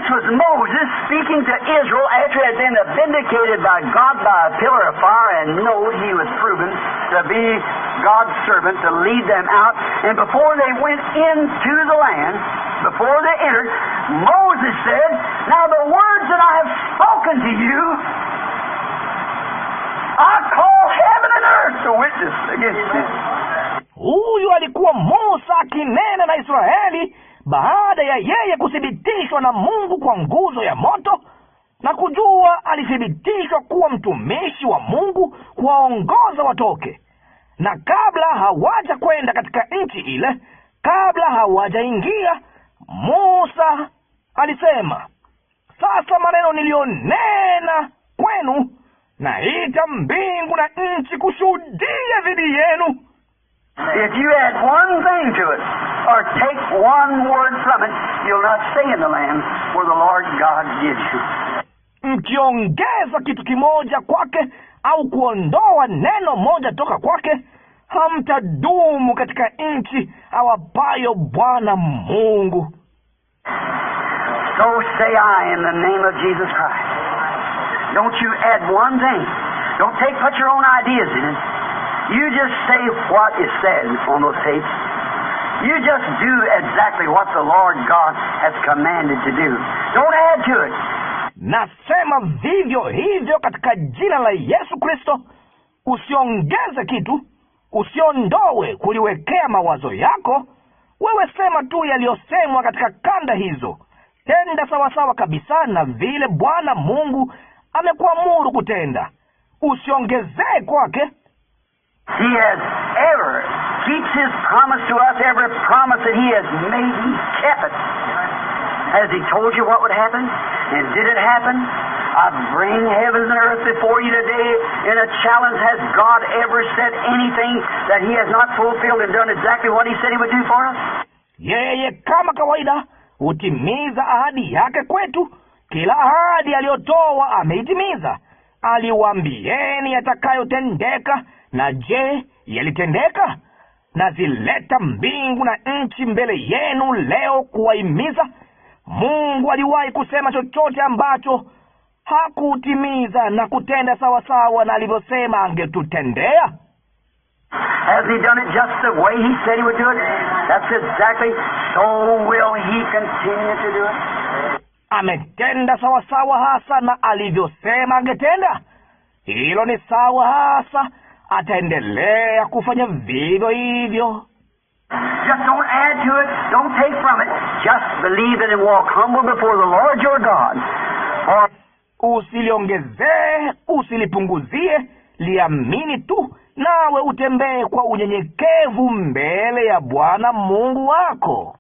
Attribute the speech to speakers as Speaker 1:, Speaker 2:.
Speaker 1: was Moses speaking to Israel after he had been vindicated by God by a pillar of fire and knowed he was proven to be God's servant to lead them out. And before they went into the land, before they entered, Moses said, "Now the words that I have spoken to you, I call heaven and earth to witness against this."
Speaker 2: Huyu alikuwa Musa akinena na Israeli baada ya yeye kuthibitishwa na Mungu kwa nguzo ya moto na kujua alithibitishwa kuwa mtumishi wa Mungu kuwaongoza watoke. Na kabla hawaja kwenda katika nchi ile, kabla hawajaingia, Musa alisema, "Sasa maneno nilionena kwenu, naita mbingu na nchi kushuhudia dhidi yenu."
Speaker 1: If you add one thing to it, or take one word from it, you'll not stay in the land where the Lord God gives you.
Speaker 2: Mkiongeza kitu kimoja kwake au kuondoa neno moja toka kwake, hamtadumu katika nchi awapayo Bwana Mungu.
Speaker 1: So say I in the name of Jesus Christ. Don't you add one thing. Don't put your own ideas in it. You just say what is said on those tapes. You just do exactly what the Lord God has commanded to do. Don't add to it.
Speaker 2: Nasema vivyo hivyo katika jina la Yesu Kristo. Usiongeze kitu, usiondoe kuliwekea mawazo yako. Wewe sema tu yaliyosemwa katika kanda hizo. Tenda sawasawa kabisa na vile Bwana Mungu amekuamuru kutenda. Usiongezee kwake.
Speaker 1: He has ever keeps His promise to us. Every promise that He has made, He kept it. Has He told you what would happen? And did it happen? I bring heavens and earth before you today in a challenge. Has God ever said anything that He has not fulfilled and done exactly what He said He would do for us?
Speaker 2: Yeye kama kawaida hutimiza ahadi yake kwetu. Kila ahadi aliyotoa ameitimiza. Aliwaambieni yatakayotendeka, na je, yalitendeka? Nazileta mbingu na nchi mbele yenu leo kuwahimiza. Mungu aliwahi kusema chochote ambacho hakutimiza na kutenda sawasawa na alivyosema angetutendea?
Speaker 1: Has He done it just the way He said He would do it? That's exactly. So will He continue to do it?
Speaker 2: Ametenda sawasawa hasa na alivyosema angetenda. Hilo ni sawa hasa. Ataendelea kufanya vivyo hivyo.
Speaker 1: Just don't add to it. Don't take from it. Just believe it and walk humble before the Lord your God. For
Speaker 2: usiliongezee, usilipunguzie, liamini tu, nawe utembee kwa unyenyekevu mbele ya Bwana Mungu wako.